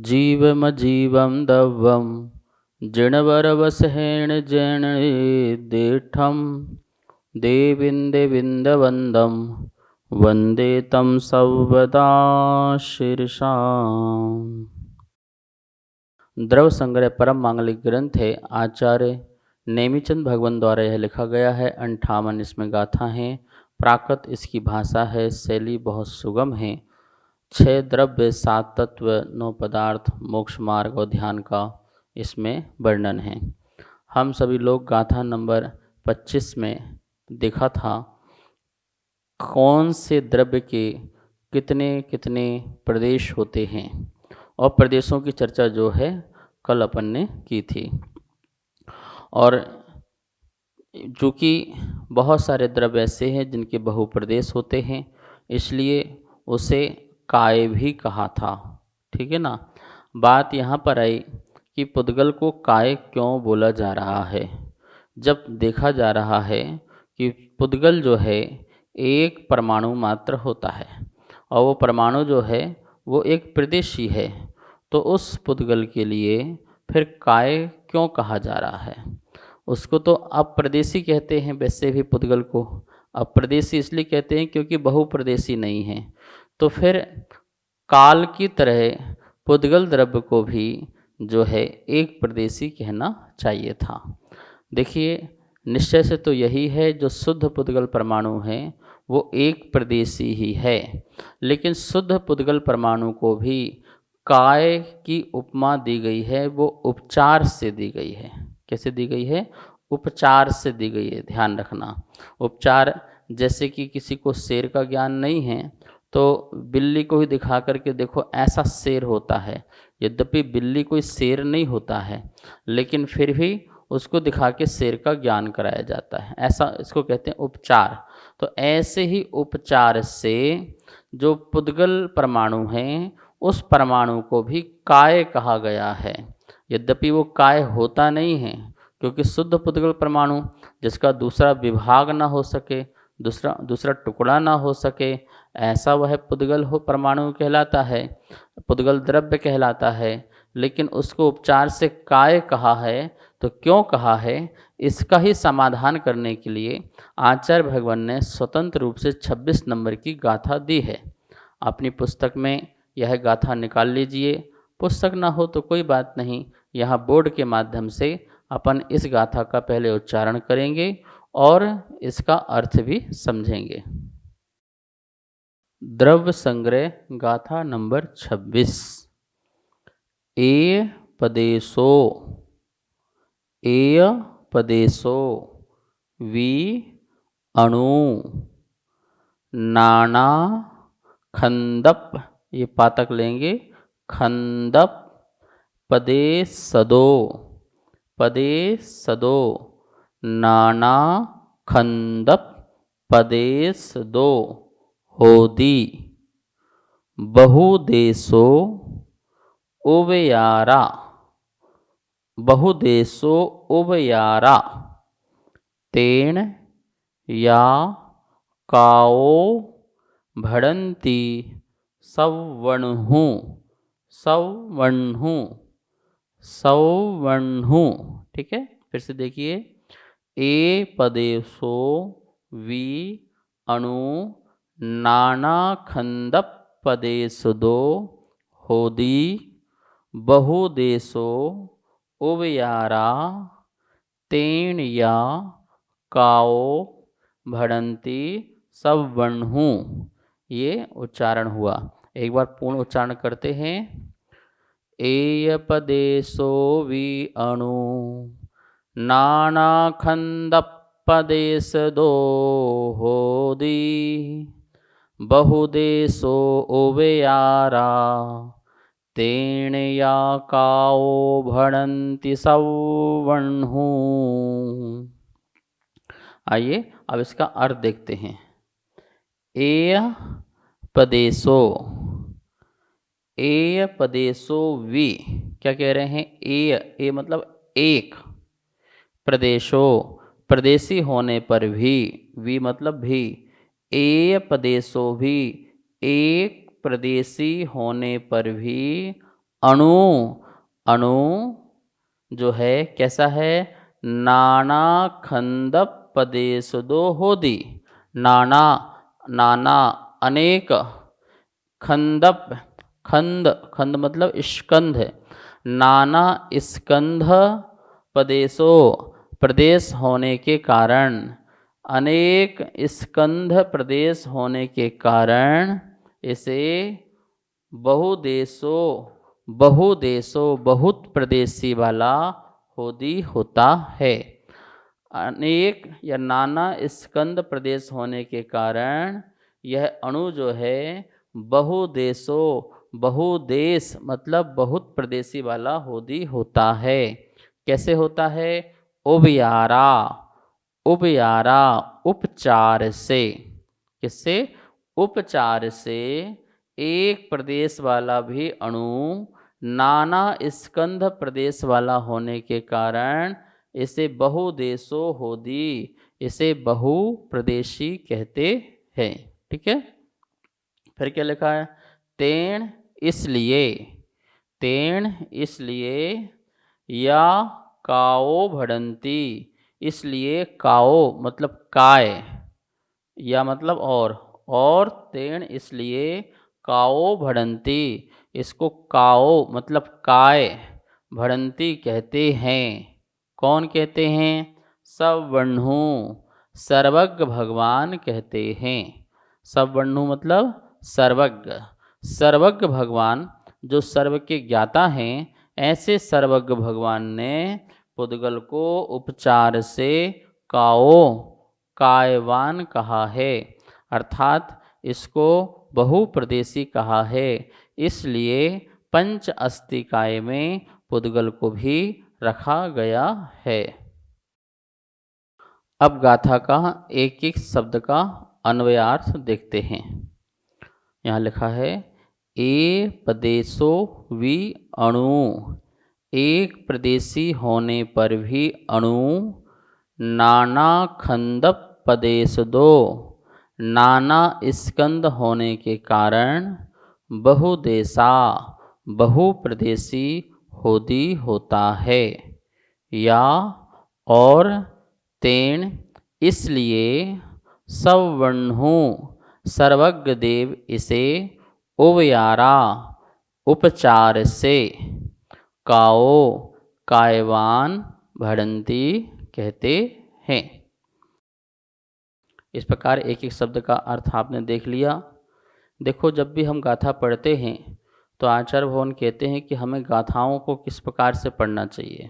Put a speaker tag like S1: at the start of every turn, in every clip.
S1: जीवमजीवं दव्वं जिणवरवसहेण जणेदेठं देविन्दविन्दवन्दं वन्दे तं सर्वदा शीर्षाम्। द्रव्य संग्रह परम मांगलिक ग्रंथ है। आचार्य नेमिचंद भगवान द्वारा यह लिखा गया है। 58 इसमें गाथा हैं। प्राकृत इसकी भाषा है। शैली बहुत सुगम है। 6 द्रव्य 7 तत्व 9 पदार्थ मोक्ष मार्ग और ध्यान का इसमें वर्णन है। हम सभी लोग गाथा नंबर 25 में देखा था कौन से द्रव्य के कितने कितने प्रदेश होते हैं और प्रदेशों की चर्चा जो है कल अपन ने की थी। और चूँकि बहुत सारे द्रव्य ऐसे हैं जिनके बहुप्रदेश होते हैं, इसलिए उसे काय भी कहा था। ठीक है ना। बात यहाँ पर आई कि पुद्गल को काय क्यों बोला जा रहा है। जब देखा जा रहा है कि पुद्गल जो है एक परमाणु मात्र होता है और वो परमाणु जो है वो एक प्रदेशी है, तो उस पुद्गल के लिए फिर काय क्यों कहा जा रहा है। उसको तो अप्रदेशी कहते हैं, वैसे भी पुद्गल को अप्रदेशी इसलिए कहते हैं क्योंकि बहुप्रदेशी नहीं है। तो फिर काल की तरह पुद्गल द्रव्य को भी जो है एक प्रदेशी कहना चाहिए था। देखिए, निश्चय से तो यही है, जो शुद्ध पुद्गल परमाणु है वो एक प्रदेशी ही है, लेकिन शुद्ध पुद्गल परमाणु को भी काय की उपमा दी गई है। वो उपचार से दी गई है। कैसे दी गई है? उपचार से दी गई है। ध्यान रखना, उपचार जैसे कि किसी को शेर का ज्ञान नहीं है तो बिल्ली को ही दिखा करके देखो ऐसा शेर होता है। यद्यपि बिल्ली कोई शेर नहीं होता है, लेकिन फिर भी उसको दिखा के शेर का ज्ञान कराया जाता है। ऐसा इसको कहते हैं उपचार। तो ऐसे ही उपचार से जो पुद्गल परमाणु हैं उस परमाणु को भी काय कहा गया है। यद्यपि वो काय होता नहीं है, क्योंकि शुद्ध पुद्गल परमाणु जिसका दूसरा विभाग ना हो सके, दूसरा टुकड़ा ना हो सके, ऐसा वह पुद्गल हो परमाणु कहलाता है, पुद्गल द्रव्य कहलाता है। लेकिन उसको उपचार से काय कहा है। तो क्यों कहा है, इसका ही समाधान करने के लिए आचार्य भगवान ने स्वतंत्र रूप से 26 नंबर की गाथा दी है। अपनी पुस्तक में यह गाथा निकाल लीजिए। पुस्तक ना हो तो कोई बात नहीं, यहाँ बोर्ड के माध्यम से अपन इस गाथा का पहले उच्चारण करेंगे और इसका अर्थ भी समझेंगे। द्रव्य संग्रह गाथा नंबर 26। एय पदेशो, एय पदेशो वि अणु नाना खंदप, ये पातक लेंगे, खंदप पदेशदो, पदेशदो नाना खंदप पदेशदो होदी बहुदेशो उभयारा, बहुदेशो उभयारा तेन या काओ भड़ंती सवर्णु, सवर्णु, सवर्णु। ठीक है, फिर से देखिए। ए पदेशो वि अणु नाना खंदप पदेशदो होदी बहुदेशो उभयारा तेन या काओ भड़ंती सवर्णु। ये उच्चारण हुआ। एक बार पूर्ण उच्चारण करते हैं। एय पदेशो वि अणु नाना खंदप पदेशदो होदी बहुदेशो उभयारा तेन या काओ भड़ंति सवर्णु। आइए अब इसका अर्थ देखते हैं। एय पदेशो, एय पदेशो वि, क्या कह रहे हैं? एय, ए मतलब एक, प्रदेशो प्रदेशी होने पर भी, वि मतलब भी, एय पदेशो भी एक प्रदेशी होने पर भी अणु, अणु जो है कैसा है, नाना खंड पदेशदो होदी, नाना, नाना अनेक, खंदप, खंड, खंड मतलब स्कंध, नाना स्कंध प्रदेशो, प्रदेश होने के कारण, अनेक स्कंध प्रदेश होने के कारण इसे बहुदेशों, बहुदेशों बहुत प्रदेशी वाला होदी होता है। अनेक या नाना स्कंद प्रदेश होने के कारण यह अणु जो है बहुदेशों, बहुदेश मतलब बहुत प्रदेशी वाला होदी होता है। कैसे होता है, उबयारा, उबयारा उपचार से, किससे, उपचार से एक प्रदेश वाला भी अणु नाना स्कंध प्रदेश वाला होने के कारण इसे बहुदेशो होदी, इसे बहु प्रदेशी कहते हैं। ठीक है, फिर क्या लिखा है, तेण इसलिए, तेण इसलिए, या काओ भड़ंती, इसलिए काओ मतलब काय, या मतलब और तेण इसलिए काओ भड़ंती, इसको काओ मतलब काय, भड़ंती कहते हैं। कौन कहते हैं, सवर्णु, सर्वज्ञ भगवान कहते हैं। सवर्णु मतलब सर्वज्ञ, सर्वज्ञ भगवान जो सर्व के ज्ञाता हैं, ऐसे सर्वज्ञ भगवान ने पुद्गल को उपचार से काओ, कायवान कहा है, अर्थात इसको बहुप्रदेशी कहा है। इसलिए पंच अस्तिकाय में पुद्गल को भी रखा गया है। अब गाथा का एक एक शब्द का अन्वयार्थ देखते हैं। यहाँ लिखा है, ए प्रदेशो वि अणु, एक प्रदेशी होने पर भी अणु, नाना खंड प्रदेश दो, नाना स्कंद होने के कारण बहुदेशा, बहुप्रदेशी होदी होता है। या और तेण इसलिए सवर्णु सर्वज्ञ देव इसे उबयारा उपचार से काओ कायवान भड़ंती कहते हैं। इस प्रकार एक एक शब्द का अर्थ आपने देख लिया। देखो, जब भी हम गाथा पढ़ते हैं तो आचार्य भगवान कहते हैं कि हमें गाथाओं को किस प्रकार से पढ़ना चाहिए।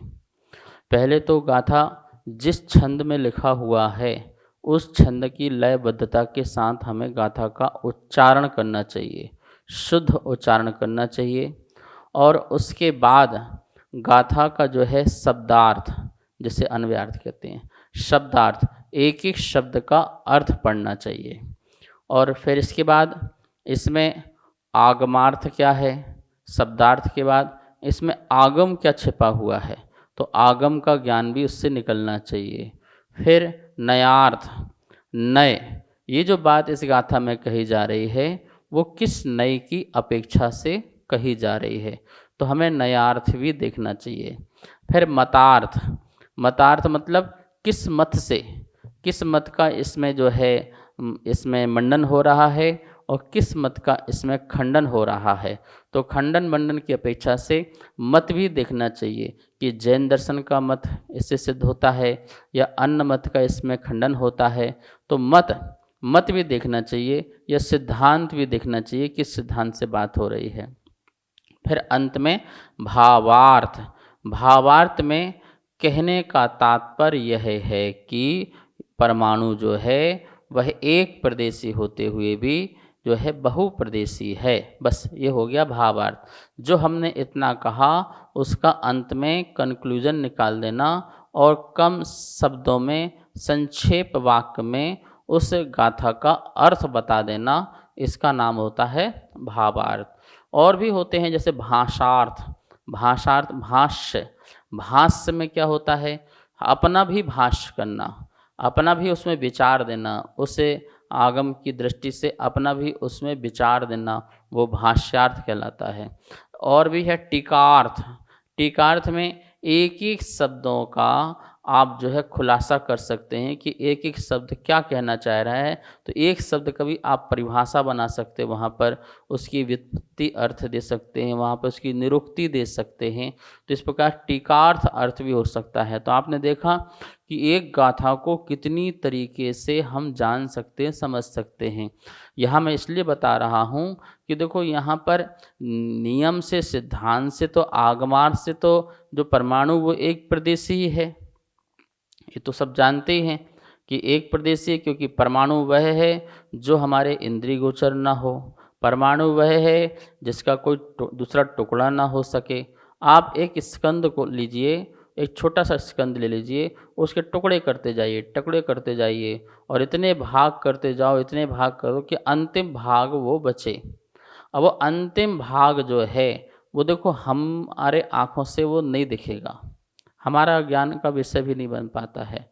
S1: पहले तो गाथा जिस छंद में लिखा हुआ है उस छंद की लयबद्धता के साथ हमें गाथा का उच्चारण करना चाहिए, शुद्ध उच्चारण करना चाहिए। और उसके बाद गाथा का जो है शब्दार्थ, जिसे अन्वयार्थ कहते हैं, शब्दार्थ, एक एक शब्द का अर्थ पढ़ना चाहिए। और फिर इसके बाद इसमें आगमार्थ क्या है, शब्दार्थ के बाद इसमें आगम क्या छिपा हुआ है, तो आगम का ज्ञान भी उससे निकलना चाहिए। फिर नयार्थ, नय, ये जो बात इस गाथा में कही जा रही है वो किस नय की अपेक्षा से कही जा रही है, तो हमें नयार्थ भी देखना चाहिए। फिर मतार्थ, मतार्थ मतलब किस मत से, किस मत का इसमें जो है इसमें मंडन हो रहा है और किस मत का इसमें खंडन हो रहा है, तो खंडन मंडन की अपेक्षा से मत भी देखना चाहिए कि जैन दर्शन का मत इससे सिद्ध होता है या अन्य मत का इसमें खंडन होता है, तो मत भी देखना चाहिए या सिद्धांत भी देखना चाहिए किस सिद्धांत से बात हो रही है। फिर अंत में भावार्थ, भावार्थ में कहने का तात्पर्य यह है कि परमाणु जो है वह एक प्रदेशी होते हुए भी जो है बहुप्रदेशी है। बस ये हो गया भावार्थ। जो हमने इतना कहा उसका अंत में कंक्लूजन निकाल देना और कम शब्दों में संक्षेप वाक्य में उस गाथा का अर्थ बता देना, इसका नाम होता है भावार्थ। और भी होते हैं जैसे भाषार्थ, भाषार्थ भाष्य, भाष्य में क्या होता है, अपना भी भाष्य करना, अपना भी उसमें विचार देना, उसे आगम की दृष्टि से अपना भी उसमें विचार देना, वो भाष्यार्थ कहलाता है। और भी है टीकार्थ। टीकार्थ में एक एक शब्दों का आप जो है खुलासा कर सकते हैं कि एक एक शब्द क्या कहना चाह रहा है। तो एक शब्द का भी आप परिभाषा बना सकते हैं, वहाँ पर उसकी व्युत्पत्ति अर्थ दे सकते हैं, वहाँ पर उसकी निरुक्ति दे सकते हैं। तो इस प्रकार टीकार्थ अर्थ भी हो सकता है। तो आपने देखा कि एक गाथा को कितनी तरीके से हम जान सकते हैं, समझ सकते हैं। यहाँ मैं इसलिए बता रहा हूँ कि देखो यहाँ पर नियम से, सिद्धांत से, तो आगमार्थ से तो जो परमाणु वो एक प्रदेशी ही है, ये तो सब जानते ही हैं कि एक प्रदेशी है, क्योंकि परमाणु वह है जो हमारे इंद्रिय गोचर ना हो, परमाणु वह है जिसका कोई दूसरा टुकड़ा ना हो सके। आप एक स्कंद को लीजिए, एक छोटा सा स्कंद ले लीजिए, उसके टुकड़े करते जाइए, टुकड़े करते जाइए, और इतने भाग करते जाओ, इतने भाग करो कि अंतिम भाग वो बचे। अब वो अंतिम भाग जो है वो देखो हमारे आँखों से वो नहीं दिखेगा, हमारा ज्ञान का विषय भी नहीं बन पाता है।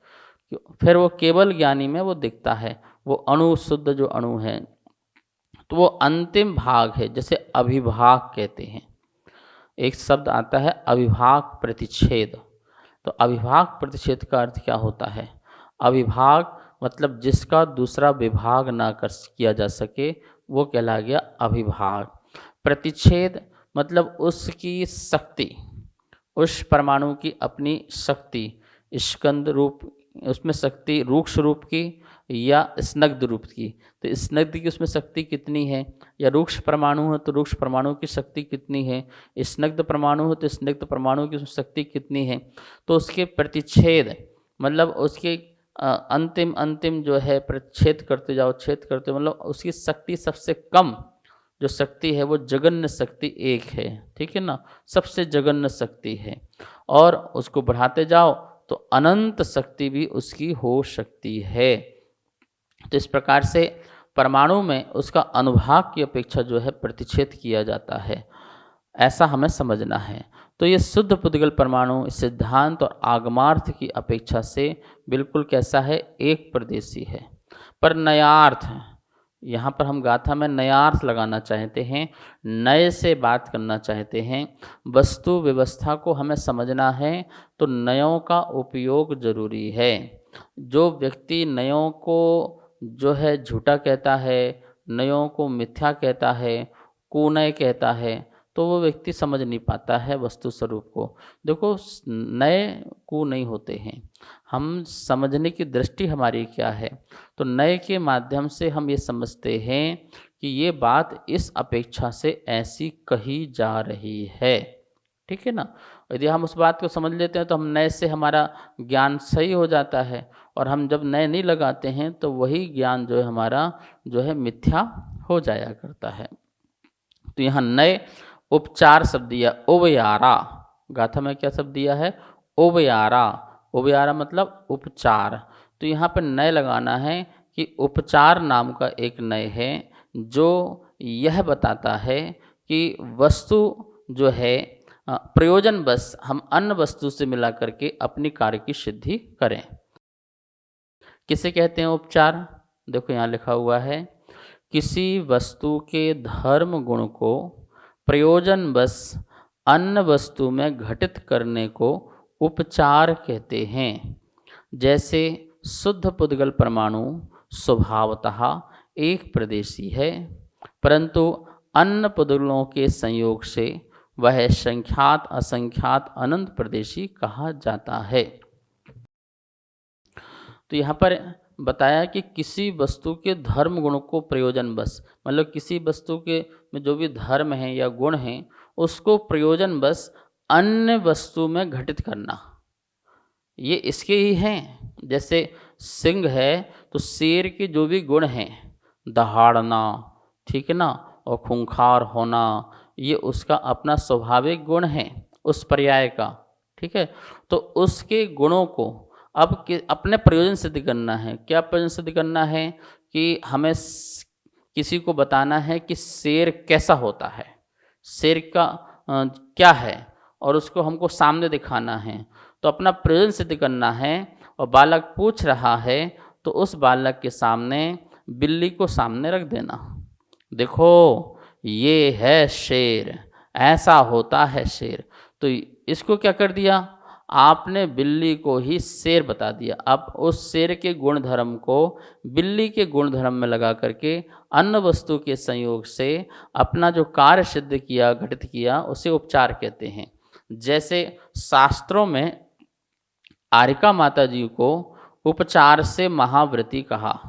S1: फिर वो केवल ज्ञानी में वो दिखता है, वो अणु, शुद्ध जो अणु है, तो वो अंतिम भाग है। जैसे अभिभाग कहते हैं, एक शब्द आता है अविभाग प्रतिच्छेद। तो अविभाग प्रतिच्छेद का अर्थ क्या होता है? अविभाग मतलब जिसका दूसरा विभाग ना कर किया जा सके, वो कहला गया अविभाग। प्रतिच्छेद मतलब उसकी शक्ति, उस परमाणु की अपनी शक्ति, स्कंद रूप, उसमें शक्ति रूक्ष रूप की या स्नग्ध रूप की। तो स्नग्ध की उसमें शक्ति कितनी है, या रूक्ष परमाणु है तो रूक्ष परमाणु की शक्ति कितनी है, स्नग्ध परमाणु है तो स्नग्ध परमाणु की शक्ति कितनी है। तो उसके प्रतिच्छेद मतलब उसके अंतिम अंतिम जो है प्रतिच्छेद करते जाओ, छेद करते, मतलब उसकी शक्ति सबसे कम जो शक्ति है वो जगन्य शक्ति एक है, ठीक है ना, सबसे जगन्य शक्ति है। और उसको बढ़ाते जाओ तो अनंत शक्ति भी उसकी हो सकती है। तो इस प्रकार से परमाणु में उसका अनुभाग की अपेक्षा जो है प्रतिच्छेद किया जाता है, ऐसा हमें समझना है। तो ये शुद्ध पुद्गल परमाणु सिद्धांत और आगमार्थ की अपेक्षा से बिल्कुल कैसा है, एक प्रदेशी है। पर नयार्थ, यहाँ पर हम गाथा में नयार्थ लगाना चाहते हैं, नए से बात करना चाहते हैं, वस्तु व्यवस्था को हमें समझना है, तो नयों का उपयोग जरूरी है। जो व्यक्ति नयों को जो है झूठा कहता है, नयों को मिथ्या कहता है, कुनय कहता है, तो वो व्यक्ति समझ नहीं पाता है वस्तु स्वरूप को। देखो नए को नहीं होते हैं, हम समझने की दृष्टि हमारी क्या है, तो नए के माध्यम से हम ये समझते हैं कि ये बात इस अपेक्षा से ऐसी कही जा रही है, ठीक है ना। यदि हम उस बात को समझ लेते हैं तो हम नए से हमारा ज्ञान सही हो जाता है, और हम जब नए नहीं लगाते हैं तो वही ज्ञान जो है हमारा जो है मिथ्या हो जाया करता है। तो यहाँ नए उपचार शब्द दिया, ओवयारा, गाथा में क्या शब्द दिया है, ओवयारा। ओवयारा मतलब उपचार। तो यहाँ पर नए लगाना है कि उपचार नाम का एक नए है जो यह बताता है कि वस्तु जो है प्रयोजन बस हम अन्य वस्तु से मिला करके अपनी कार्य की सिद्धि करें। किसे कहते हैं उपचार? देखो यहाँ लिखा हुआ है, किसी वस्तु के धर्म गुण को प्रयोजन बस अन्य वस्तु में घटित करने को उपचार कहते हैं। जैसे शुद्ध पुद्गल परमाणु स्वभावतः एक प्रदेशी है, परंतु अन्य पुद्गलों के संयोग से वह संख्यात असंख्यात अनंत प्रदेशी कहा जाता है। तो यहाँ पर बताया कि किसी वस्तु के धर्म गुण को प्रयोजन बस, मतलब किसी वस्तु के में जो भी धर्म है या गुण हैं उसको प्रयोजन बस अन्य वस्तु में घटित करना, ये इसके ही हैं। जैसे सिंह है तो शेर के जो भी गुण हैं, दहाड़ना, ठीक है ना, और खूंखार होना, ये उसका अपना स्वाभाविक गुण है उस पर्याय का, ठीक है। तो उसके गुणों को अब अपने प्रयोजन सिद्ध करना है। क्या प्रयोजन सिद्ध करना है? कि हमें किसी को बताना है कि शेर कैसा होता है, शेर का क्या है, और उसको हमको सामने दिखाना है। तो अपना प्रयोजन सिद्ध करना है, और बालक पूछ रहा है तो उस बालक के सामने बिल्ली को सामने रख देना, देखो ये है शेर, ऐसा होता है शेर। तो इसको क्या कर दिया, आपने बिल्ली को ही शेर बता दिया। अब उस शेर के गुण धर्म को बिल्ली के गुण धर्म में लगा करके अन्य वस्तु के संयोग से अपना जो कार्य सिद्ध किया, घटित किया, उसे उपचार कहते हैं। जैसे शास्त्रों में आरिका माता जी को उपचार से महाव्रती कहा।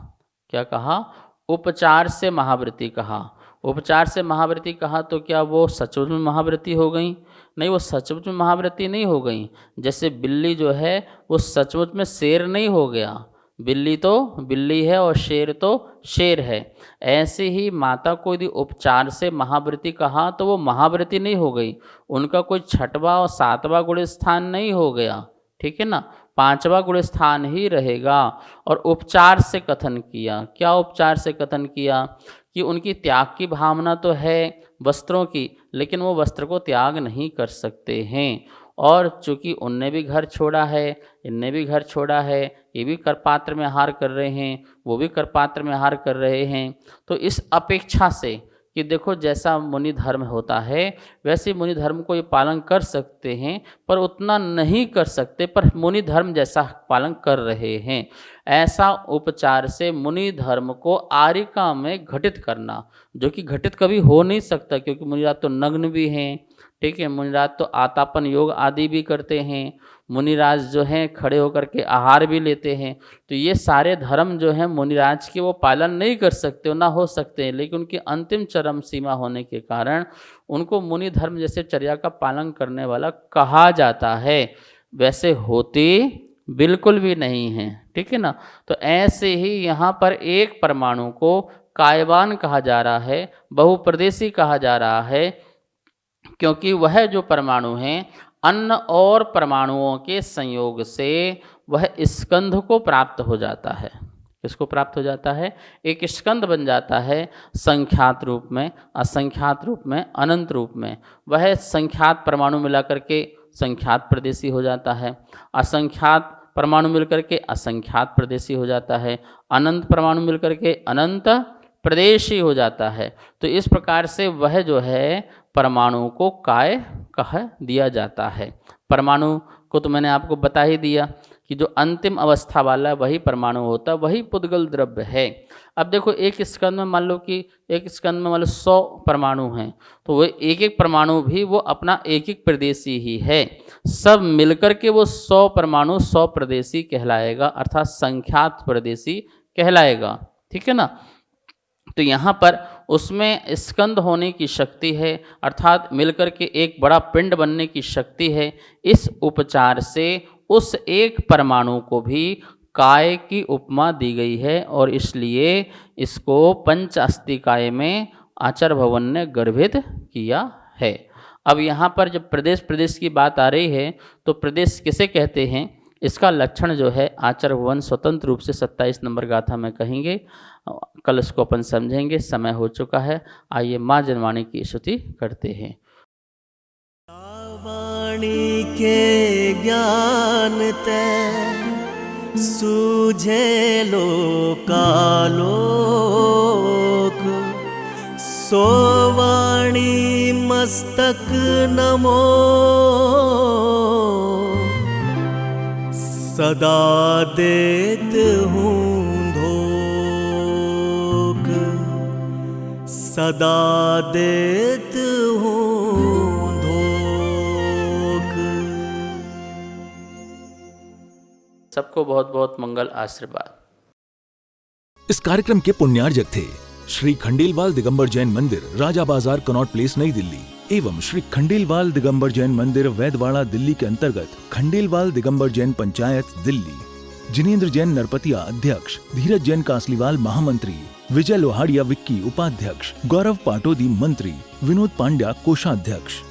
S1: क्या कहा, उपचार से महाव्रती कहा। उपचार से महाव्रती कहा तो क्या वो सचमुच में महाव्रती हो गई? नहीं, वो सचमुच में महाव्रती नहीं हो गई। जैसे बिल्ली जो है वो सचमुच में शेर नहीं हो गया, बिल्ली तो बिल्ली है और शेर तो शेर है। ऐसे ही माता को यदि उपचार से महाव्रती कहा तो वो महाव्रती नहीं हो गई, उनका कोई छठवां और सातवां गुण स्थान नहीं हो गया, ठीक है ना, पांचवा गुण स्थान ही रहेगा। और उपचार से कथन किया, क्या उपचार से कथन किया कि उनकी त्याग की भावना तो है वस्त्रों की, लेकिन वो वस्त्र को त्याग नहीं कर सकते हैं। और चूंकि उनने भी घर छोड़ा है, इनने भी घर छोड़ा है, ये भी करपात्र में आहार कर रहे हैं, वो भी करपात्र में आहार कर रहे हैं, तो इस अपेक्षा से कि देखो जैसा मुनि धर्म होता है वैसे मुनि धर्म को ये पालन कर सकते हैं, पर उतना नहीं कर सकते, पर मुनि धर्म जैसा पालन कर रहे हैं। ऐसा उपचार से मुनि धर्म को आरिका में घटित करना, जो कि घटित कभी हो नहीं सकता, क्योंकि मुनिराज तो नग्न भी हैं, ठीक है, मुनिराज तो आतापन योग आदि भी करते हैं, मुनिराज जो हैं खड़े होकर के आहार भी लेते हैं। तो ये सारे धर्म जो हैं मुनिराज के वो पालन नहीं कर सकते, ना हो सकते हैं, लेकिन उनकी अंतिम चरम सीमा होने के कारण उनको मुनि धर्म जैसे चर्या का पालन करने वाला कहा जाता है। वैसे होते बिल्कुल भी नहीं हैं, ठीक है ना। तो ऐसे ही यहाँ पर एक परमाणु को कायवान कहा जा रहा है, बहुप्रदेशी कहा जा रहा है, क्योंकि वह जो परमाणु हैं अन्य और परमाणुओं के संयोग से वह स्कंध को प्राप्त हो जाता है। किसको प्राप्त हो जाता है? एक स्कंध बन जाता है, संख्यात रूप में, असंख्यात रूप में, अनंत रूप में। वह संख्यात परमाणु मिलाकर के संख्यात प्रदेशी हो जाता है, असंख्यात परमाणु मिलकर के असंख्यात प्रदेशी हो जाता है, अनंत परमाणु मिलकर के अनंत प्रदेशी हो जाता है। तो इस प्रकार से वह जो है परमाणु को काय कह दिया जाता है। परमाणु को तो मैंने आपको बता ही दिया कि जो अंतिम अवस्था वाला वही परमाणु होता है, वही पुद्गल द्रव्य है। अब देखो एक स्कंद में मान लो कि एक स्कंद में मान लो 100 परमाणु हैं, तो वो एक एक परमाणु भी वो अपना एक एक प्रदेशी ही है। सब मिलकर के वो 100 परमाणु 100 प्रदेशी कहलाएगा, अर्थात संख्यात प्रदेशी कहलाएगा, ठीक है ना। तो यहाँ पर उसमें स्कंद होने की शक्ति है, अर्थात मिलकर के एक बड़ा पिंड बनने की शक्ति है। इस उपचार से उस एक परमाणु को भी काय की उपमा दी गई है, और इसलिए इसको पंच अस्थि काय में आचार्य भवन ने गर्भित किया है। अब यहाँ पर जब प्रदेश प्रदेश की बात आ रही है तो प्रदेश किसे कहते हैं, इसका लक्षण जो है आचार्य भवन स्वतंत्र रूप से 27 नंबर गाथा में कहेंगे। कल इसको अपन समझेंगे, समय हो चुका है। आइए माँ जनवाणी की स्तुति करते हैं।
S2: वाणी के ज्ञान ते सूझे लोकालोक, सो वाणी मस्तक नमो, सदा देत हूँ धोख, सदा देत हूँ धोख।
S1: सबको बहुत बहुत मंगल आशीर्वाद।
S3: इस कार्यक्रम के पुण्यार्जक थे श्री खंडेलवाल दिगंबर जैन मंदिर, राजा बाजार, कनॉट प्लेस, नई दिल्ली, एवं श्री खंडेलवाल दिगंबर जैन मंदिर, वैदवाड़ा, दिल्ली के अंतर्गत खंडेलवाल दिगंबर जैन पंचायत, दिल्ली। जिनेंद्र जैन नरपतिया अध्यक्ष, धीरज जैन कासलीवाल महामंत्री, विजय लोहाड़िया विक्की उपाध्यक्ष, गौरव पाटोदी मंत्री, विनोद पांड्या कोषाध्यक्ष।